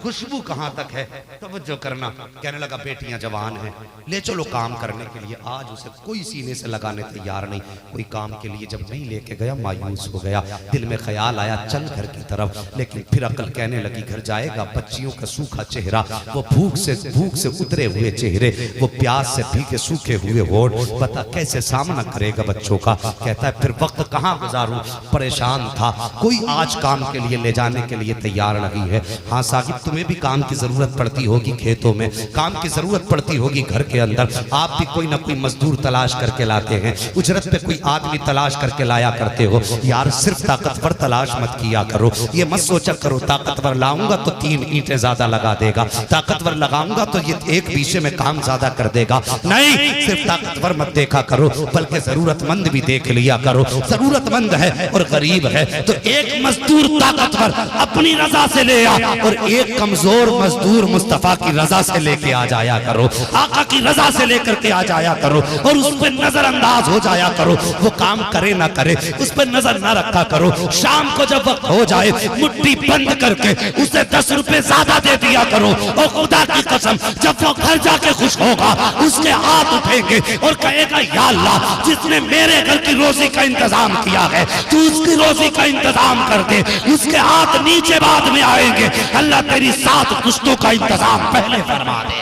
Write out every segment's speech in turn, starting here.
खुशबू कहाँ तक है, तवज्जो करना। कहने लगा बेटियां जवान हैं, ले चलो काम करने के लिए। आज उसे कोई सीने से लगाने तैयार नहीं, कोई काम के लिए जब नहीं लेके गया मायूस हो गया। दिल में ख्याल आया चल घर की तरफ, लेकिन फिर अकल कहने लगी घर जाएगा, बच्चियों का सूखा चेहरा, वो भूख से उतरे हुए चेहरे, वो प्यास से भीगे सूखे हुए होठ, पता कैसे सामना करेगा बच्चों का। कहता है फिर वक्त कहाँ गुजारूं, परेशान था, कोई आज काम के लिए ले जाने के लिए तैयार नहीं है। हाँ साहिब, तुम्हें भी काम की जरूरत पड़ती होगी, खेतों में काम की जरूरत पड़ती होगी, घर के अंदर आप भी कोई ना कोई मजदूर तलाश करके लाते हैं, उजरत पे कोई आदमी तलाश करके लाया करते हो। यार सिर्फ ताकतवर तलाश मत किया करो, ये मत सोचा करो ताकतवर लाऊंगा तो 3 ईंटें ज्यादा लगा देगा, ताकतवर लगाऊंगा तो ये एक बीशे में काम ज्यादा कर देगा। नहीं, सिर्फ ताकतवर मत देखा करो, बल्कि जरूरतमंद भी देख लिया करो। जरूरतमंद है और गरीब है तो एक मजदूर ताकतवर अपनी रजा से ले आ, और एक कमजोर मजदूर मुस्तफा की रजा से लेके आ जाया करो, आका की रजा से लेकर के आ जाया करो, और उस पर नजरअंदाज हो जाया करो। वो काम करे ना करे उस पर नजर ना रखा करो। शाम को जब वक्त हो जाए मुट्ठी बंद करके उसे 10 रुपए ज्यादा दे दिया करो, और खुदा की कसम जब वो घर जाके खुश होगा उसके हाथ उठेंगे और कहेगा या अल्लाह, जिसने मेरे घर की रोजी का इंतजाम किया है तू उसकी रोजी का इंतजाम कर दे। उसके हाथ नीचे बाद में आएंगे, अल्लाह तेरी 7 कुश्तों का इंतजाम पहले फरमा दे।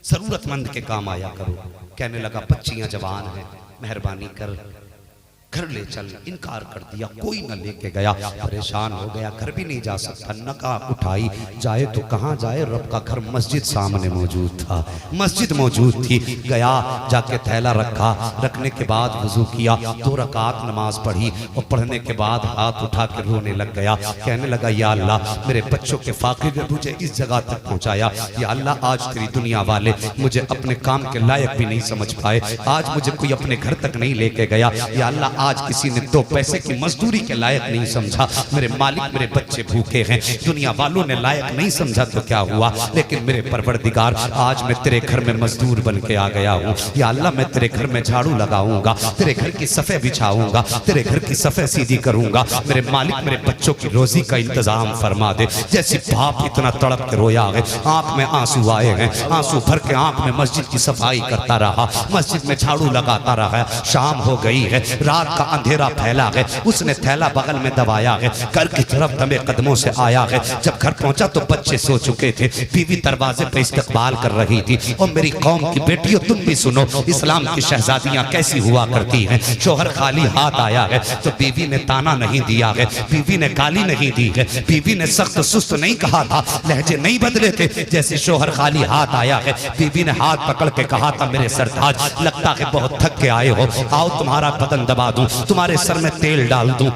जरूरतमंद के काम आया करो। कहने लगा बच्चियां जवान हैं, मेहरबानी कर घर ले चल। इनकार कर दिया, कोई न लेके गया, परेशान हो गया, घर भी नहीं जा सकता, नकाब उठाई, जाए तो कहाँ जाए, रब का घर मस्जिद सामने मौजूद था, मस्जिद मौजूद थी। गया, जाके थैला रखा, रखने के बाद वजू किया, 2 रकात नमाज पढ़ी, और पढ़ने के बाद हाथ उठा के रोने लग गया। कहने लगा या अल्लाह, मेरे बच्चों के फाके ने मुझे इस जगह तक पहुँचाया, या अल्लाह आज तेरी दुनिया वाले मुझे अपने काम के लायक भी नहीं समझ पाए, आज मुझे कोई अपने घर तक नहीं लेके गया, या अल्लाह आज किसी ने 2 पैसे की मजदूरी के लायक नहीं समझा। मेरे मालिक, मेरे बच्चे भूखे हैं, दुनिया वालों ने लायक नहीं समझा तो क्या हुआ, लेकिन मेरे परवरदिगार आज मैं तेरे घर में मजदूर बन के आ गया हूँ। या अल्लाह, मैं तेरे घर में झाड़ू लगाऊंगा, तेरे घर की सफ़े बिछाऊंगा, तेरे घर की सफ़े सीधी करूंगा। मेरे मालिक, मेरे बच्चों की रोजी का इंतजाम फरमा दे। जैसे बाप इतना तड़प के रोया है, आंख में आंसू आए हैं, आंसू भर के आंख में मस्जिद की सफाई करता रहा, मस्जिद में झाड़ू लगाता रहा। शाम हो गई है, रात का अंधेरा फैला है, उसने थैला बगल में दबाया है, घर की तरफ दमे कदमों से आया है। जब घर पहुंचा तो बच्चे सो चुके थे, बीवी दरवाजे पे इस्तकबाल कर रही थी। और मेरी कौम की बेटियों, तुम भी सुनो, इस्लाम की शहजादियां कैसी हुआ करती हैं। शोहर खाली हाथ आया है तो बीवी ने ताना नहीं दिया है, बीवी ने गाली नहीं दी है, बीवी ने सख्त सुस्त नहीं कहा था, लहजे नहीं बदले थे। जैसे शोहर खाली हाथ आया है, बीवी ने हाथ पकड़ के कहा था मेरे सरताज, लगता है बहुत थक के आए हो, आओ तुम्हारा बदन दबा दूं, तुम्हारे सर में तेल डाल दूं।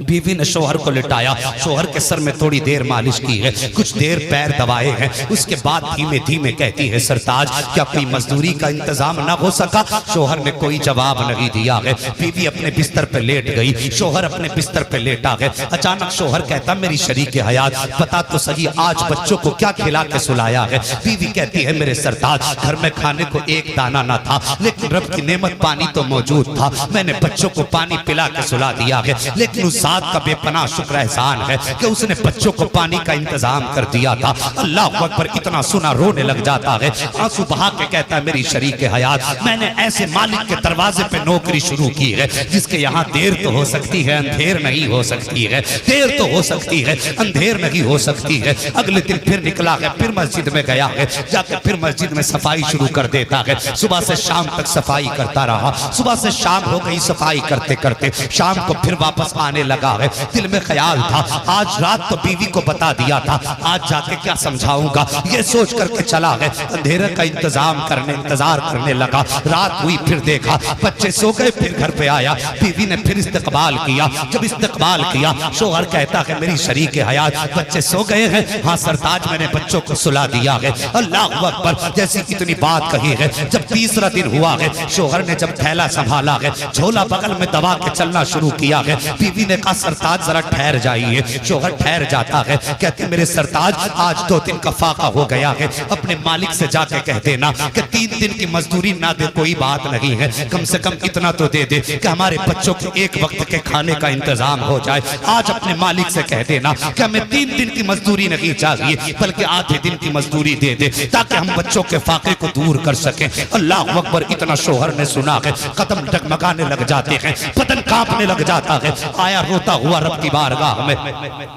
बीवी ने शोहर को लिटाया, शोहर के सर में थोड़ी देर मालिश की है, कुछ देर पैर दबाए हैं, उसके बाद धीमे धीमे कहती है सरताज, क्या कोई मजदूरी का इंतजाम ना हो सका? शोहर ने कोई जवाब नहीं दिया है। बीवी अपने बिस्तर पे लेट गई, शोहर अपने बिस्तर पे लेटा है। अचानक शोहर कहता मेरी शरीके हयात, बता तो सही आज बच्चों को क्या खिला के सुलाया है? बीवी कहती है मेरे सरताज, घर में खाने को एक दाना ना था, लेकिन रब की नेमत पानी तो मौजूद था, मैंने बच्चों को पानी पिला के सुला दिया है। लेकिन उस जात का बेपनाह शुक्र एहसान है कि उसने बच्चों को पानी का इंतजाम कर दिया था। अल्लाह अकबर, इतना सुना रोने लग जाता है, आंसू बहा के कहता है मेरी शरीके हयात, मैंने ऐसे मालिक के दरवाजे पे नौकरी शुरू की है जिसके यहाँ देर तो हो सकती है, अंधेर नहीं हो सकती है, देर तो हो सकती है, अंधेर नहीं हो सकती है। अगले दिन फिर निकला है, फिर मस्जिद में गया है, जाकर फिर मस्जिद में सफाई शुरू कर देता है। सुबह से शाम तक सफाई करता रहा, सुबह से शाम हो गई सफाई करते करते, शाम को फिर वापस आने लगा है। दिल में ख्याल था आज रात तो बीवी को बता दिया था, आज जाके क्या समझाऊंगा, ये सोच करके चला है। अंधेरे का इंतजार करने लगा। रात हुई, फिर देखा बच्चे सो गए, फिर घर पे आया, बीवी ने फिर इस्तकबाल किया। जब इस्तकबाल किया, शोहर कहता है मेरी शरीके हयात, बच्चे सो गए हैं? हाँ सरताज, मैंने बच्चों को सुला दिया है। अल्लाह अकबर, जैसी इतनी बात कही है। जब तीसरा दिन हुआ है, शोहर ने जब थैला संभाला है, झोला बगल में दबा के चलना शुरू किया है। बीवी ने कहा सरताज जरा ठहर जाइए। शोहर ठहर जाता है, कहती मेरे सरताज आज 2 दिन का फाका हो गया है, अपने मालिक से जाके कह देना कि 3 दिन की मजदूरी ना दे कोई बात नहीं है, कम से कम इतना तो दे दे कि हमारे बच्चों के एक वक्त के खाने का इंतजाम हो जाए। आज अपने मालिक से कह देना कि हमें 3 दिन की मजदूरी नहीं चाहिए, बल्कि आधे दिन की मजदूरी दे दे, ताकि हम बच्चों के फाके को दूर कर सकें। अल्लाह अकबर। इतना शोहर ने सुना है, कदम डगमगाने लग जाते हैं, बदन कांपने लग जाता है। आया रोता हुआ रब की बारगाह में,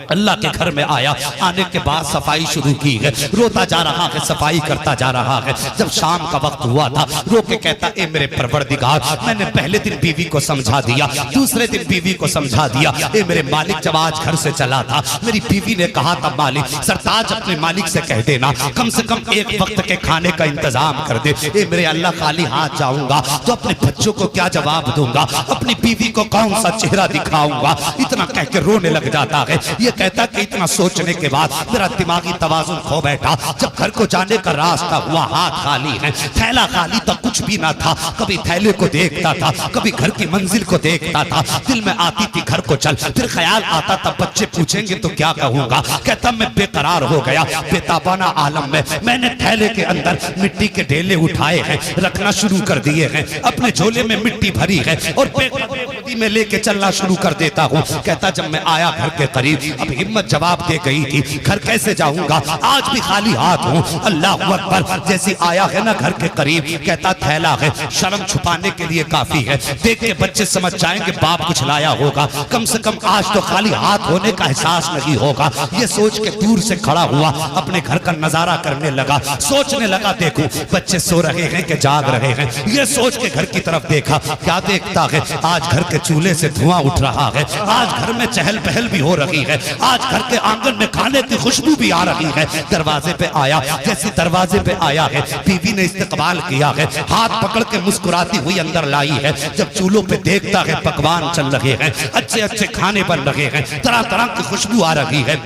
अल्लाह के घर में आया। आने के बाद सफाई शुरू की है, रोता जा रहा है, सफाई करता जा रहा है। जब शाम का वक्त हुआ था, रो के कहता ए मेरे परवरदिगार, मैंने पहले दिन बीवी को समझा दिया, दूसरे दिन बीवी को समझा दिया, ए मेरे मालिक जब आज घर से चला था मेरी बीवी ने कहा था मालिक सरताज अपने मालिक से कह देना कम से कम एक वक्त के खाने का इंतजाम कर दे। ए मेरे अल्लाह खाली हाथ जाऊंगा तो अपने बच्चों को क्या जवाब दूंगा, अपनी बीवी को कौन सा चेहरा दिखाऊंगा। इतना कह के रोने लग जाता है। ये कहता कि इतना सोचने के बाद मेरा दिमागी तवाजुन खो बैठा। जब घर को जाने का रास्ता हुआ, हाथ खाली है, थैला खाली तक कुछ भी ना था। कभी थैले को देखता था, कभी घर की मंजिल को देखता था। दिल में आती थी घर को चल, फिर ख्याल आता था बच्चे पूछेंगे तो क्या कहूंगा। कहता मैं बेकरार हो गया, बेताबाना आलम में मैंने थैले के अंदर मिट्टी के ढेले उठाए हैं, रखना शुरू कर दिए हैं, अपने झोले में मिट्टी भरी है और बेखुदी में लेके चलना शुरू कर देता हूँ। कहता जब मैं आया घर के करीब, अब हिम्मत जवाब दे गई थी, घर कैसे जाऊंगा, आज भी खाली हाथ हूँ। अल्लाह अकबर। जैसे आया है ना घर के करीब, कहता थैला है, शर्म छुपाने के लिए काफी है, देख के बच्चे समझ जाएंगे बाप कुछ लाया होगा, कम से कम आज तो खाली हाथ होने का एहसास नहीं होगा। ये सोच के दूर से खड़ा हुआ, अपने घर का नजारा करने लगा, सोचने लगा देखो बच्चे सो रहे हैं कि जाग रहे हैं। ये सोच के घर की तरफ देखा, क्या देखता है, आज घर के चूल्हे से धुआं उठ रहा है, आज घर में चहल पहल भी हो रही है, आज घर के आंगन में खाने की खुशबू भी आ रही है। दरवाजे पे आया, जैसे दरवाजे पे आया है बीवी ने इस्तकबाल किया है, हाथ पकड़ के मुस्कुराती हुई अंदर लाई है। जब चूल्हों पे देखता है पकवान चल रहे हैं, अच्छे अच्छे खाने बन रहे हैं, तरह तरह की खुशबू आ रही है।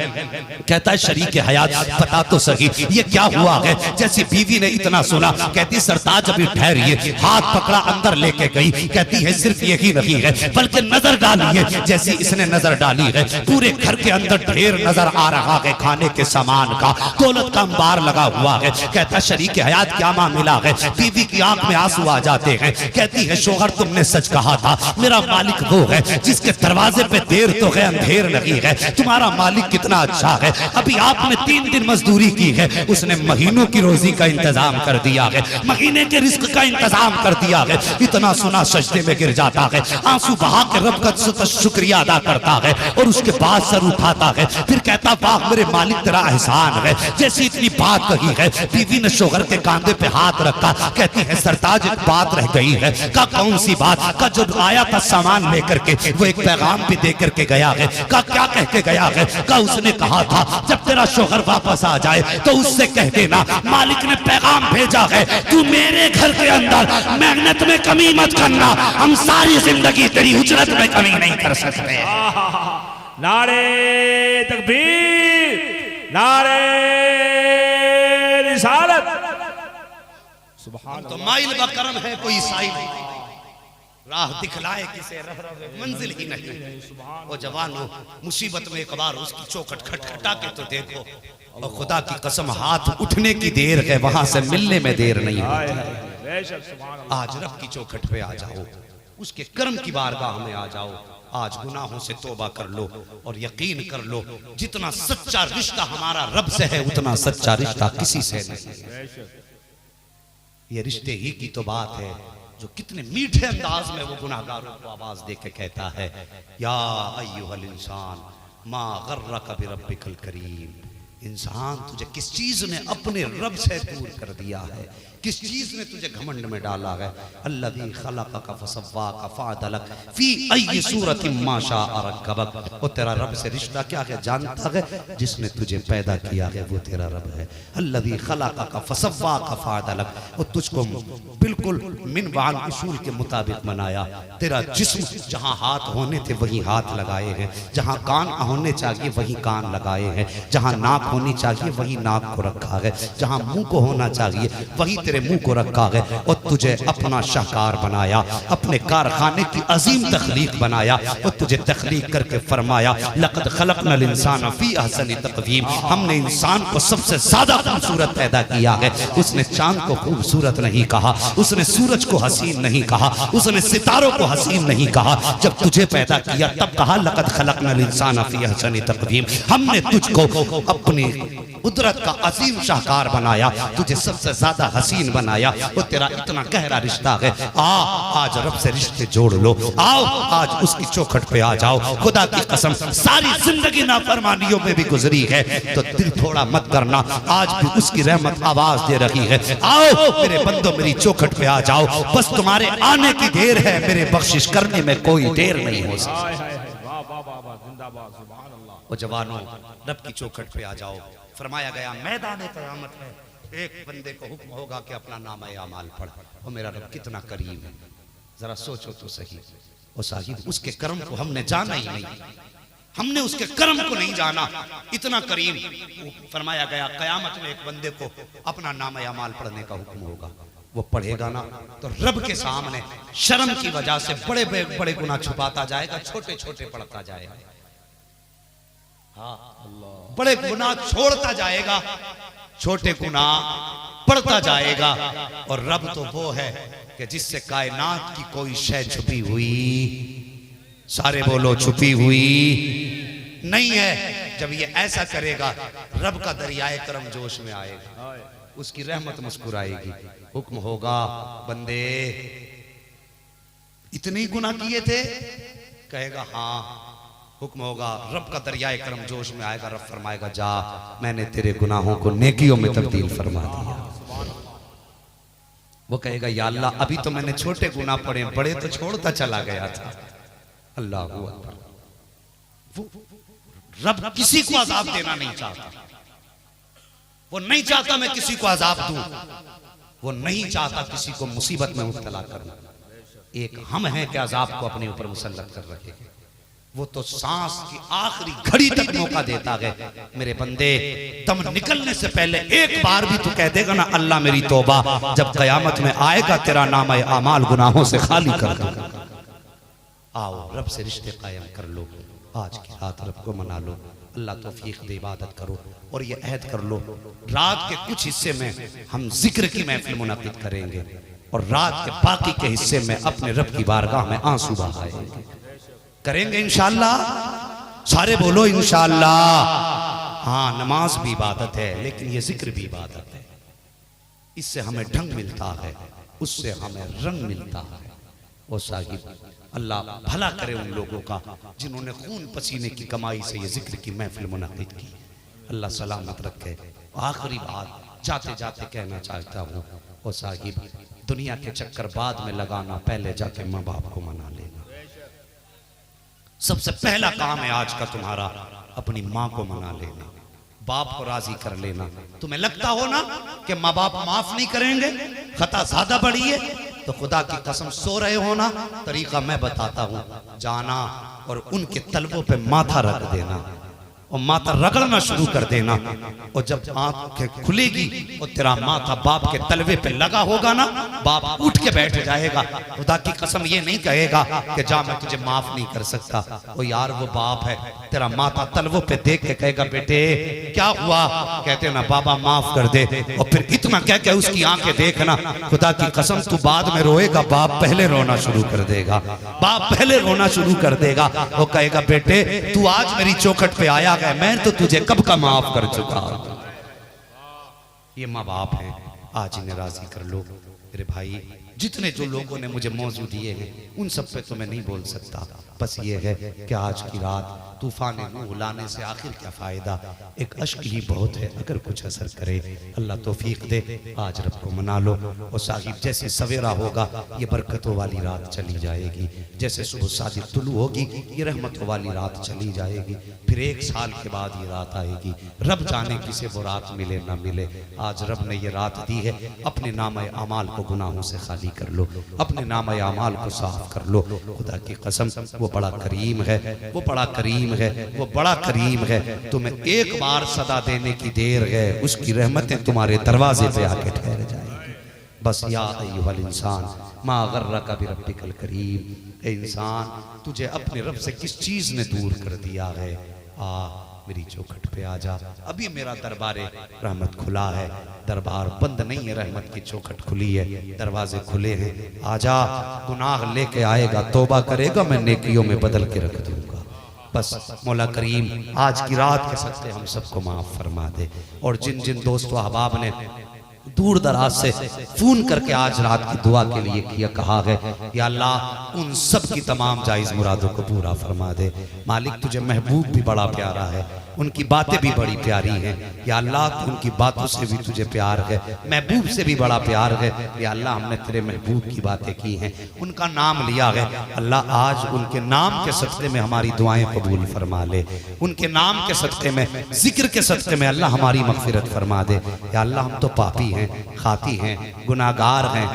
कहता है शरीक हयात पता तो सही ये क्या हुआ है। जैसी बीवी ने इतना सुना, कहती सरताज अभी ठहरिए, हाथ पकड़ा अंदर लेके गई। कहती है सिर्फ यही नहीं है बल्कि नजर डाली है। जैसी इसने नजर डाली है, पूरे घर के अंदर ढेर नजर आ रहा है खाने के सामान का, दौलत का अंबार लगा हुआ है। कहता शरीक हयात क्या मामला है। बीवी की आंख में आंसू आ जाते हैं। कहती है शोहर तुमने सच कहा था, मेरा मालिक वो है जिसके दरवाजे पे देर तो है अंधेर नहीं है। तुम्हारा मालिक कितना अच्छा है, अभी आपने 3 दिन मजदूरी की है, उसने महीनों की रोजी का इंतजाम कर दिया है, महीने के रिस्क का इंतजाम कर दिया है। इतना सुना सजदे में गिर जाता है, आंसू बहा के रब का शुक्रिया अदा करता है और उसके बाद सर उठाता है। फिर कहता वाह मेरे मालिक तेरा एहसान है। जैसी इतनी बात कही है, बीवी ने शोहर के कांधे पे हाथ रखा। कहती है सरताज एक बात रह गई है। का कौन सी बात। का जो आया था सामान लेकर के, वो एक पैगाम भी दे करके गया है। का क्या कह के गया है। का उसने कहा था जब तेरा शोहर वापस आ जाए तो उससे कह देना मालिक ने पैगाम भेजा है, तू मेरे घर के अंदर मेहनत में कमी मत करना, हम सारी जिंदगी तेरी उजरत में कमी नहीं कर सकते। नारे तकबीर, नारे रिसालत। सुभान तो माइल का करम है कोई साइल, राह दिखलाए किसे मंजिल ही नहीं। वो जवानों मुसीबत में एक बार उसकी चौखट खटखटा के तो देखो, और खुदा की कसम हाथ उठने की देर है, वहां से मिलने में देर नहीं होती। आज रब की चौखट पे आ जाओ, उसके कर्म की बारगाह में आ जाओ। आज गुनाहों से तौबा कर लो और यकीन कर लो जितना सच्चा रिश्ता हमारा रब से है उतना सच्चा रिश्ता किसी से नहीं। ये रिश्ते ही की तो बात है जो कितने मीठे अंदाज में वो गुनाहगारों को आवाज दे के कहता है, या अय्युहल इंसान मा गर्रक बिरब्बिकल करीम। इंसान तुझे किस चीज ने अपने रब से दूर कर दिया है, किस चीज ने तुझे घमंड में डाला है। अल्लज़ी खलक़का फसव्वाका फ़अदलक फ़ी अय्यि सूरतिन मा शाअ रक्कबक। वो तेरा रब से रिश्ता क्या है जानता है, जिसने तुझे पैदा किया है वो तेरा रब है। अल्लज़ी खलक़का फसव्वाका फ़अदलक, वो तुझको बिल्कुल मिन वाल उसूल के मुताबिक बनाया। तेरा जिस्म जहाँ हाथ होने थे वहीं हाथ लगाए हैं, जहाँ कान होने चाहिए वहीं कान लगाए हैं, जहाँ नाक होनी चाहिए वही नाक को रखा है, जहाँ मुंह को होना चाहिए वही तेरे मुंह को रखा है, और तुझे अपना शाहकार बनाया, अपने कारखाने की अजीम तख्लीक बनाया, और तुझे तख्लीक करके फरमाया लक़द खलक़नल इंसान फी अहसनि तक़वीम, हमने इंसान को सबसे ज्यादा खूबसूरत पैदा किया है। उसने चांद को खूबसूरत नहीं कहा, उसने सूरज को हसीन नहीं कहा, उसने सितारों को हसीन नहीं कहा। जब तुझे पैदा किया तब कहा लक़द खलक़नल इंसान फी अहसनि तक़वीम, हमने तुझको अपनी कुदरत का अजीम शाहकार बनाया, तुझे सबसे ज्यादा हसीन बनाया, और तेरा इतना गहरा रिश्ता है। आज रब से रिश्ते जोड़ लो, आओ आज उसकी चौखट पे आ जाओ। खुदा की कसम सारी जिंदगी नाफरमानियों में भी गुजरी है तो दिल थोड़ा मत करना, आज भी उसकी रहमत आवाज दे रही है, आओ मेरे बंदो मेरी चौखट पे आ जाओ, बस तुम्हारे आने की देर है, मेरे बख्शिश करने में कोई देर नहीं हो सकती। ओ जवानों, रब की चौखट पे आ जाओ। फरमाया गया मैदान क़यामत है, एक बंदे को हुक्म होगा कि अपना नाम आमाल पढ़, और मेरा रब कितना करीब है, जरा सोचो तो सही। ओ साहिब, उसके कर्म को हमने जाना ही नहीं, हमने उसके कर्म को नहीं जाना, इतना करीब। फरमाया गया क़यामत में एक बंदे को अपना नाम आमाल पढ़ने का हुक्म होगा, वो पढ़ेगा ना तो रब के सामने शर्म की वजह से बड़े बड़े गुनाह छुपाता जाएगा, छोटे छोटे पढ़ता जाएगा। हाँ, बड़े गुनाह छोड़ता जाएगा, छोटे गुनाह पढ़ता जाएगा। और रब तो वो है कि जिससे कायनात की कोई शय छुपी हुई, सारे बोलो छुपी हुई नहीं है। जब ये ऐसा करेगा रब का दरियाए करम जोश में आएगा, उसकी रहमत मुस्कुराएगी। हुक्म होगा बंदे इतने गुनाह किए थे, कहेगा हाँ। हुक्म होगा रब का दरियाए करम जोश में आएगा, रब फरमाएगा जा मैंने तेरे गुनाहों को नेकियों में तब्दील फरमा दिया। वो कहेगा या अल्लाह अभी तो मैंने छोटे गुनाह पड़े, बड़े तो छोड़ता चला गया था। अल्लाह अकबर। रब किसी को अजाब देना नहीं चाहता, वो नहीं चाहता मैं किसी को अजाब दूं, वो नहीं चाहता किसी को मुसीबत में मुब्तला करूं। एक हम हैं कि अजाब को अपने ऊपर मुसल्लत कर रखे, वो तो सांस की आखिरी घड़ी तक मौका देता है। मेरे बंदे दम निकलने से पहले एक बार भी तू कह देगा ना अल्लाह मेरी तौबा, जब कयामत में आएगा तेरा नाम आमाल गुनाहों से खाली कर दूंगा। आओ रब से रिश्ते कायम कर लो, आज की रात रब को मना लो, अल्लाह तौफीक दे, इबादत करो। और ये अहद कर लो रात के कुछ हिस्से में हम जिक्र की महफिल मुनाकिद करेंगे, और रात के बाकी के हिस्से में अपने रब की बारगाह में आंसू बहाएंगे, करेंगे इंशाअल्लाह। सारे बोलो इंशाअल्लाह। हाँ, नमाज भी इबादत है, लेकिन ये जिक्र भी इबादत है। इससे हमें ढंग मिलता है, उससे हमें रंग मिलता है। ओ साहिब, अल्लाह भला करे उन लोगों का जिन्होंने खून पसीने की कमाई से ये जिक्र की महफिल मुनाकिद की। अल्लाह सलामत रखे। आखिरी बात जाते जाते कहना चाहता हूँ, ओ साहिब, दुनिया के चक्कर बाद में लगाना, पहले जाके माँ बाप को मना लेना। सबसे पहला काम है आज का तुम्हारा, अपनी माँ को मना लेना, बाप को राजी कर लेना। तुम्हें लगता हो ना कि माँ बाप माफ नहीं करेंगे, खता ज्यादा बड़ी है, तो खुदा की कसम सो रहे हो ना, तरीका मैं बताता हूँ, जाना और उनके तलवों पे माथा रख देना और माथा रगड़ना शुरू कर देना। और जब आंखें खुलेगी और तेरा माथा बाप के तलवे पे लगा होगा ना, बाप उठ के बैठ जाएगा। खुदा की कसम ये नहीं कहेगा कि जा मैं तुझे माफ नहीं कर सकता। ओ यार, वो बाप है, तेरा माथा तलवों पे देख के कहेगा बेटे क्या हुआ, कहते ना बाबा माफ कर दे, और फिर इतना कह के उसकी आंखें देखना, खुदा की कसम तू बाद में रोएगा, बाप पहले रोना शुरू कर देगा, बाप पहले रोना शुरू कर देगा। वो कहेगा बेटे तू आज मेरी चौखट पे आया, मैं तो तुझे कब का माफ कर चुका। ये माँ बाप हैं, आज इन्हें राजी कर लो। मेरे भाई, जितने जो लोगों ने मुझे मौजू दिए हैं उन सब पे तो मैं नहीं बोल सकता, बस ये है कि आज की रात तूफान रूह लाने से आखिर क्या फायदा, एक अश्क ही बहुत है अगर कुछ असर करे। अल्लाह तौफीक दे, आज रब को मना लो। और साहिब, जैसे सवेरा होगा ये बरकतों वाली रात चली जाएगी, जैसे सुबह सादिक तुलू होगी ये रहमतों वाली रात चली जाएगी, फिर 1 साल के बाद ये रात आएगी। रब जाने किसे वो रात मिले ना मिले, आज रब ने ये रात दी है अपने नाम अमाल को गुनाहों से खाली साफी कर लो, अपने नाम अमाल को साफ कर लो। खुदा की कसम वो बड़ा करीम है, वो बड़ा करीम है, वो बड़ा करीम है। तुम्हें एक बार सदा देने की देर है, उसकी रहमतें तुम्हारे दरवाजे पे आके ठहर जाएंगी। बस या अय्युहल इंसान मा गर्रका बिरब्बिकल करीम, ए इंसान तुझे अपने रब से किस चीज ने दूर कर दिया है। मेरी चौखट पे आ जा, अभी मेरा दरबारे रहमत खुला है, दरबार बंद नहीं है, रहमत की चौखट खुली है, दरवाजे खुले हैं। आजा, गुनाह लेके आएगा, तौबा करेगा, मैं नेकियों में बदल के रख दूंगा। बस मौला करीम आज की रात के सदक़े हम सबको माफ फरमा दे। और जिन जिन दोस्तों अहबाब ने दूर दराज से फोन करके आज रात की दुआ के लिए किया कहा है, या अल्लाह उन सब की तमाम जायज मुरादों को पूरा फरमा दे। मालिक तुझे महबूब भी बड़ा प्यारा है, उनकी बातें भी बड़ी प्यारी हैं। या अल्लाह तो उनकी बातों से भी तुझे प्यार है, महबूब से भी बड़ा प्यार है। या अल्लाह हमने तेरे महबूब की बातें की हैं, उनका नाम लिया है। अल्लाह आज उनके नाम के सदक़े में हमारी दुआएं कबूल फरमा ले, उनके नाम के सदक़े में, जिक्र के सदक़े में अल्लाह हमारी मग़फ़िरत फरमा दे। या अल्लाह हम तो पापी हैं, खाती हैं, गुनाहगार हैं,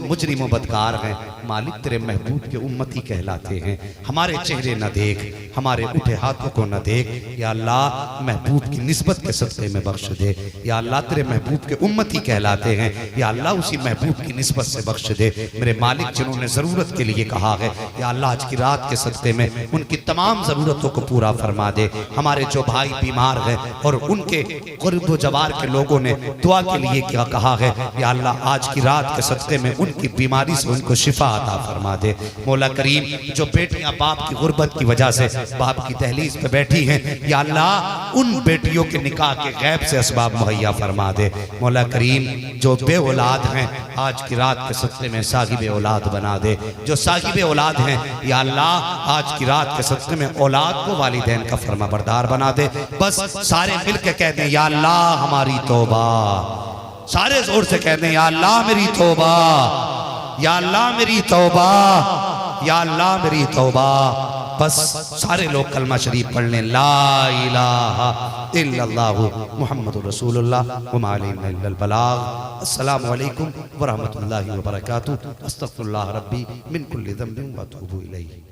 मुजरिम बदकार हैं। मालिक तेरे महबूब के उम्मती कहलाते हैं, हमारे चेहरे न देख, हमारे उठे हाथों को न देख। या अल्लाह महबूब की निस्बत के सदक़े में बख्श दे। या अल्लाह तेरे महबूब के उम्मती कहलाते हैं, या अल्लाह उसी महबूब की निस्बत से बख्श दे। मेरे मालिक जिन्होंने ज़रूरत के लिए कहा है, या अल्लाह आज की रात के सदक़े में उनकी तमाम ज़रूरतों को पूरा फरमा दे। हमारे जो भाई बीमार हैं और उनके ग़ुर्ब व जवार के लोगों ने दुआ के लिए क्या कहा है, या अल्लाह आज की रात के सदक़े में उनकी बीमारी से उनको शिफा अता फरमा दे। मौला करीम जो बेटियां बाप की गुर्बत की वजह से बाप की दहलीज पे बैठी हैं, या अल्लाह उन बेटियों के निकाह के गैब से असबाब मुहैया फरमा दे। मौला करीम जो बे औलाद हैं आज की रात के सदक़े में साहिब औलाद बना दे। जो साहिब औलाद हैं, या अल्लाह आज की रात के सदक़े में औलाद को वालिदैन का फरमा बरदार बना दे। बस सारे मिल के कह दें, या अल्लाह हमारी तौबा, सारे जोर से कह दें, या अल्लाह मेरी तौबा, या अल्लाह मेरी तौबा, या अल्लाह मेरी तौबा। बस सारे लोग कलमा शरीफ पढ़ लें, ला इलाहा इल्लल्लाहु मुहम्मदुर रसूलुल्लाह व मा अलैना इल्लल बलाग। अस्सलामु अलैकुम व रहमतुल्लाहि व बरकातुहू। अस्तगफिरुल्लाह रब्बी मिन कुल्लि ज़ंबिन व अतूबु इलैहि।